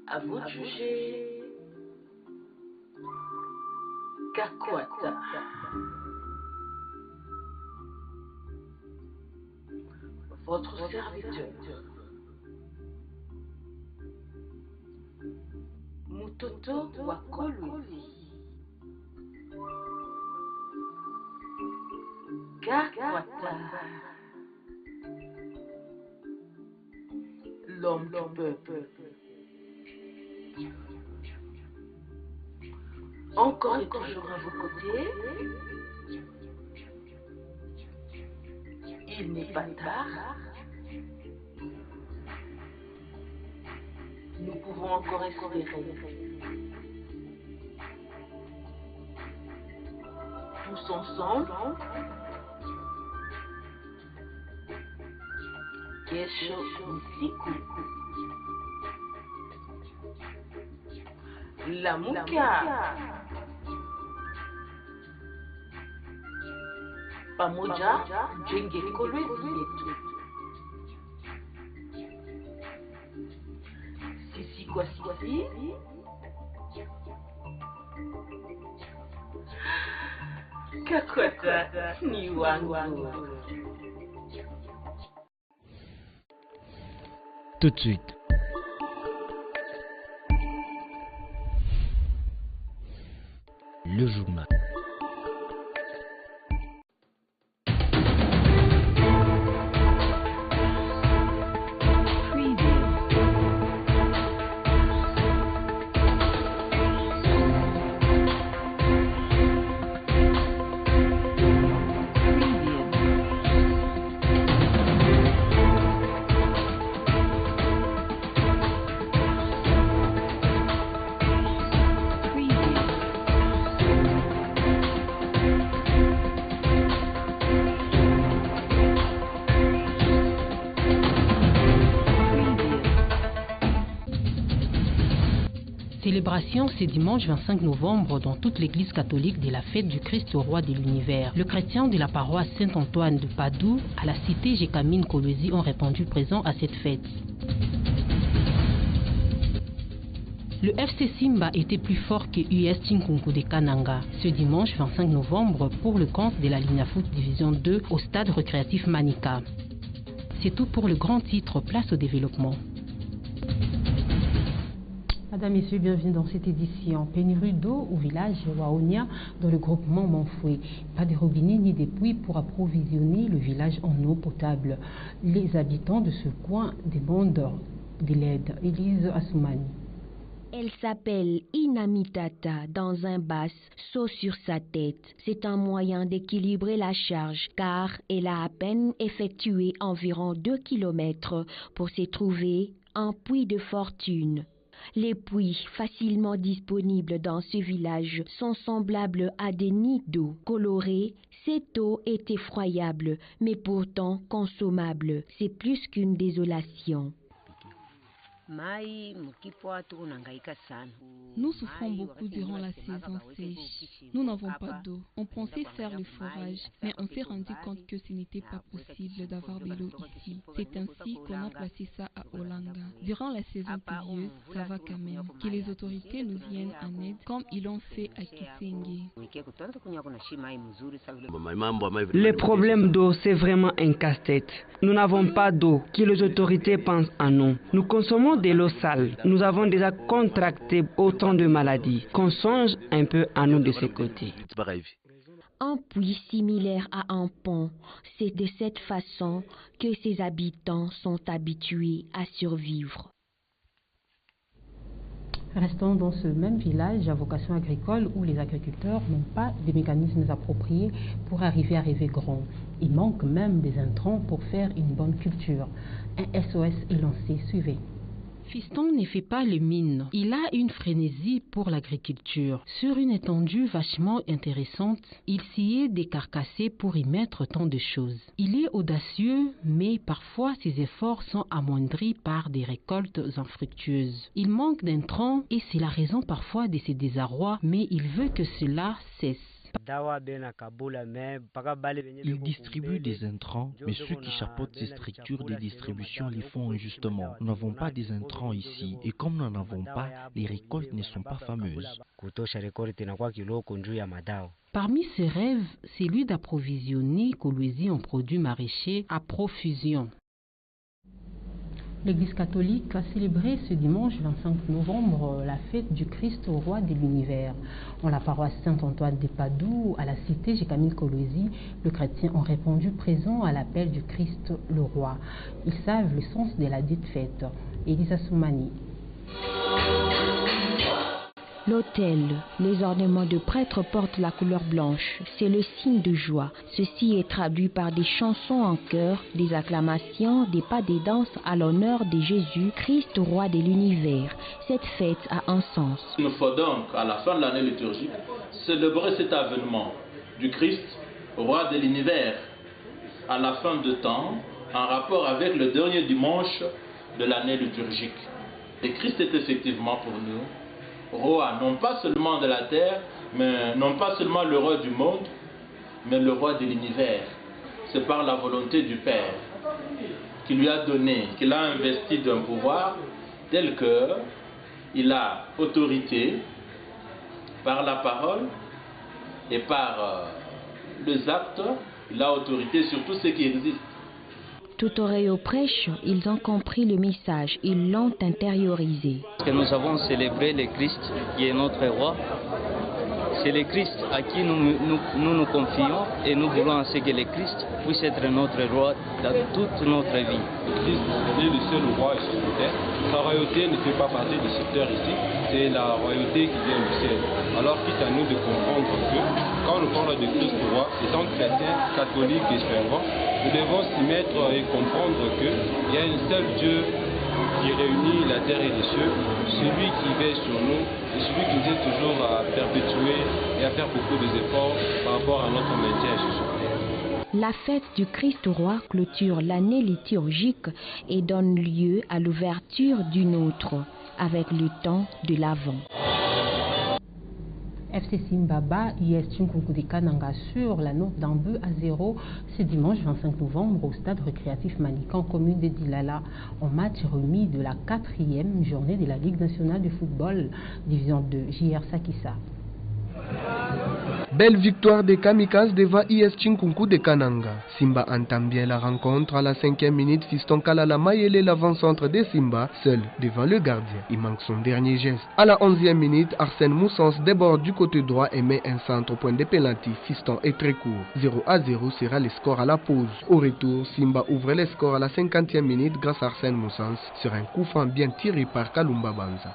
À vous de juger. Kakwata. Votre serviteur. Mutoto wa Kolwezi. Kakwata. L'homme du peuple. Encore et toujours à vos côtés. Il n'est pas tard. Nous pouvons encore espérer. Tous ensemble. Kesho usiku. Lamuka. Pamoja jenge Kolwezi yetu. Sisi kwa sisi. Kakwata ni wangu. Tout de suite. Le journal. Célébration ce dimanche 25 novembre dans toute l'église catholique de la fête du Christ au roi de l'univers. Le chrétien de la paroisse Saint-Antoine de Padoue à la cité Gécamine Kolwezi ont répondu présent à cette fête. Le FC Simba était plus fort que US Chinkunku de Kananga ce dimanche 25 novembre pour le compte de la Linafoot Division 2 au stade récréatif Manika. C'est tout pour le grand titre Place au développement. Madame, Messieurs, bienvenue dans cette édition. Pénurie d'eau au village Waonia dans le groupement Manfoué. Pas de robinet ni de puits pour approvisionner le village en eau potable. Les habitants de ce coin demandent de l'aide. Élise Assoumani. Elle s'appelle Inamitata dans un bas, seau sur sa tête. C'est un moyen d'équilibrer la charge car elle a à peine effectué environ 2 kilomètres pour se trouver un puits de fortune. Les puits facilement disponibles dans ce village sont semblables à des nids d'eau colorés. Cette eau est effroyable, mais pourtant consommable. C'est plus qu'une désolation. Nous souffrons beaucoup durant la saison sèche. Nous n'avons pas d'eau. On pensait faire le forage, mais on s'est rendu compte que ce n'était pas possible d'avoir de l'eau ici. C'est ainsi qu'on a placé ça à Olanga. Durant la saison pluvieuse, ça va quand même. Que les autorités nous viennent en aide comme ils l'ont fait à Kisenge. Le problème d'eau, c'est vraiment un casse-tête. Nous n'avons pas d'eau. Que les autorités pensent à nous. Nous consommons de l'eau sale. Nous avons déjà contracté autant de maladies. Qu'on songe un peu à nous de ce côté. Un puits similaire à un pont, c'est de cette façon que ses habitants sont habitués à survivre. Restons dans ce même village à vocation agricole où les agriculteurs n'ont pas de mécanismes appropriés pour arriver à rêver grand. Il manque même des intrants pour faire une bonne culture. Un SOS est lancé, suivez. Fiston ne fait pas les mines. Il a une frénésie pour l'agriculture. Sur une étendue vachement intéressante, il s'y est décarcassé pour y mettre tant de choses. Il est audacieux, mais parfois ses efforts sont amoindris par des récoltes infructueuses. Il manque d'intrants et c'est la raison parfois de ses désarrois, mais il veut que cela cesse. Ils distribuent des intrants, mais ceux qui chapeautent ces structures de distribution les font injustement. Nous n'avons pas des intrants ici, et comme nous n'en avons pas, les récoltes ne sont pas fameuses. Parmi ses rêves, celui d'approvisionner Kolwezi en produits maraîchers à profusion. L'Église catholique a célébré ce dimanche 25 novembre la fête du Christ au roi de l'univers. En la paroisse Saint-Antoine de Padoue, à la cité Camille Kolwezi, les chrétiens ont répondu présent à l'appel du Christ le roi. Ils savent le sens de la dite fête. Elisa Soumani. L'autel, les ornements de prêtres portent la couleur blanche. C'est le signe de joie. Ceci est traduit par des chansons en chœur, des acclamations, des pas de danse à l'honneur de Jésus, Christ roi de l'univers. Cette fête a un sens. Il nous faut donc, à la fin de l'année liturgique, célébrer cet avènement du Christ, roi de l'univers, à la fin de temps, en rapport avec le dernier dimanche de l'année liturgique. Et Christ est effectivement pour nous roi, non pas seulement de la terre, mais non pas seulement le roi du monde, mais le roi de l'univers. C'est par la volonté du Père qui lui a donné, qui l'a investi d'un pouvoir tel que il a autorité par la parole et par les actes, il a autorité sur tout ce qui existe. Tout oreille aux prêches, ils ont compris le message, ils l'ont intériorisé. Que nous avons célébré le Christ qui est notre roi. C'est le Christ à qui nous confions et nous voulons que le Christ puisse être notre roi dans toute notre vie. Le Christ est le seul roi sur la terre. Sa royauté ne fait pas partie de cette terre ici, c'est la royauté qui vient du ciel. Alors quitte à nous de comprendre que quand on parle de Christ roi, étant chrétien, catholique et fervent, nous devons s'y mettre et comprendre qu'il y a un seul Dieu qui réunit la terre et les cieux, celui qui veille sur nous et celui qui nous aide toujours à perpétuer et à faire beaucoup d'efforts par rapport à notre maintien à Jésus. La fête du Christ roi clôture l'année liturgique et donne lieu à l'ouverture d'une autre, avec le temps de l'Avent. FC Simbaba, IS Tchinkunku de Kananga sur la note d'un but à 0 ce dimanche 25 novembre au stade récréatif Manican, commune de Dilala, en match remis de la 4e journée de la Ligue nationale de football, division 2, JR Sakissa. Belle victoire des Kamikazes devant IS Tchinkunku de Kananga. Simba entame bien la rencontre à la 5e minute. Fiston Kalala Mayele, l'avant-centre de Simba, seul devant le gardien. Il manque son dernier geste. À la 11e minute, Arsène Moussens déborde du côté droit et met un centre au point de pénalty. Fiston est très court. 0-0 sera le score à la pause. Au retour, Simba ouvre le score à la 50e minute grâce à Arsène Moussens sur un coup franc bien tiré par Kalumba Banza.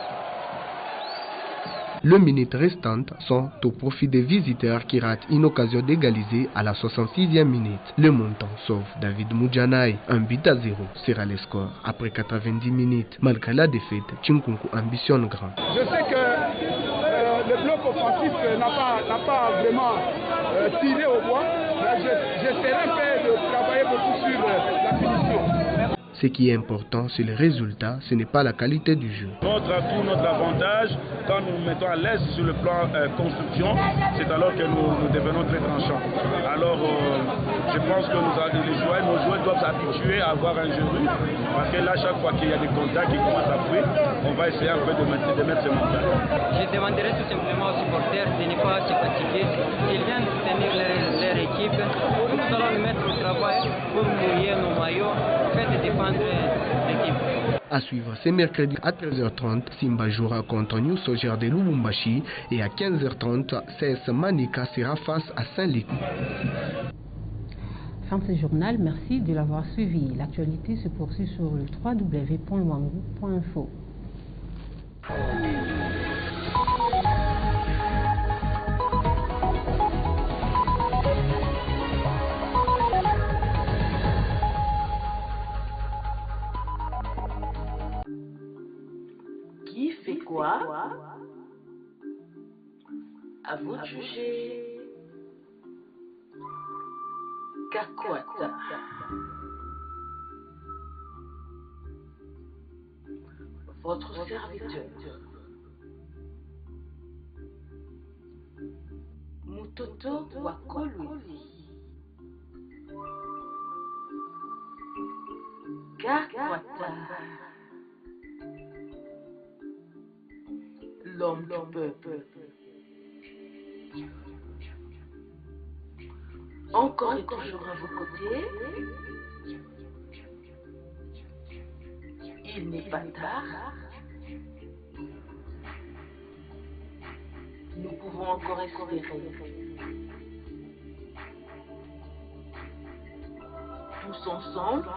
Les minutes restantes sont au profit des visiteurs qui ratent une occasion d'égaliser à la 66e minute. Le montant sauve David Moudjanaï. 1-0 sera le score après 90 minutes. Malgré la défaite, Tchinkunku ambitionne grand. Je sais que le bloc offensif n'a pas vraiment tiré au bois. J'essaierai un peu de travailler beaucoup sur la finition. Ce qui est important, c'est le résultat, ce n'est pas la qualité du jeu. Notre atout, notre avantage, quand nous nous mettons à l'aise sur le plan construction, c'est alors que nous devenons très tranchants. Alors, je pense que nos joueurs doivent s'habituer à avoir un jeu rude, parce que là, chaque fois qu'il y a des contacts qui commencent à fuir, on va essayer un peu de mettre ce mental. Je demanderai tout simplement aux supporters de ne pas se fatiguer, qu'ils viennent soutenir leur équipe. Nous allons nous mettre au travail pour mouiller nos maillots, afin de défendre l'équipe. À suivre ce mercredi à 13h30, Simba jouera contre New Soger de Lubumbashi et à 15h30, CS Manika sera face à Saint-Likou. Fin de ce journal, merci de l'avoir suivi. L'actualité se poursuit sur le www.luangu.info. Qui fait quoi? À vous de juger. Kakwata. Votre serviteur. Mutoto wa Kolwezi. Gakwata. L'homme du peuple. Encore et toujours à vos côtés. Il n'est pas tard. Nous pouvons encore espérer. Tous ensemble.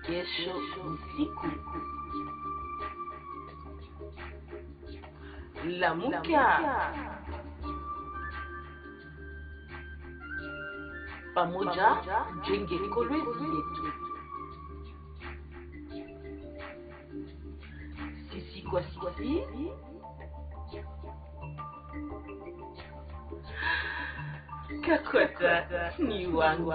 Kesho usiku. Lamuka. Pamoja jenge Kolwezi yetu. Sisi kwa sisi. Gakwata ni wangu.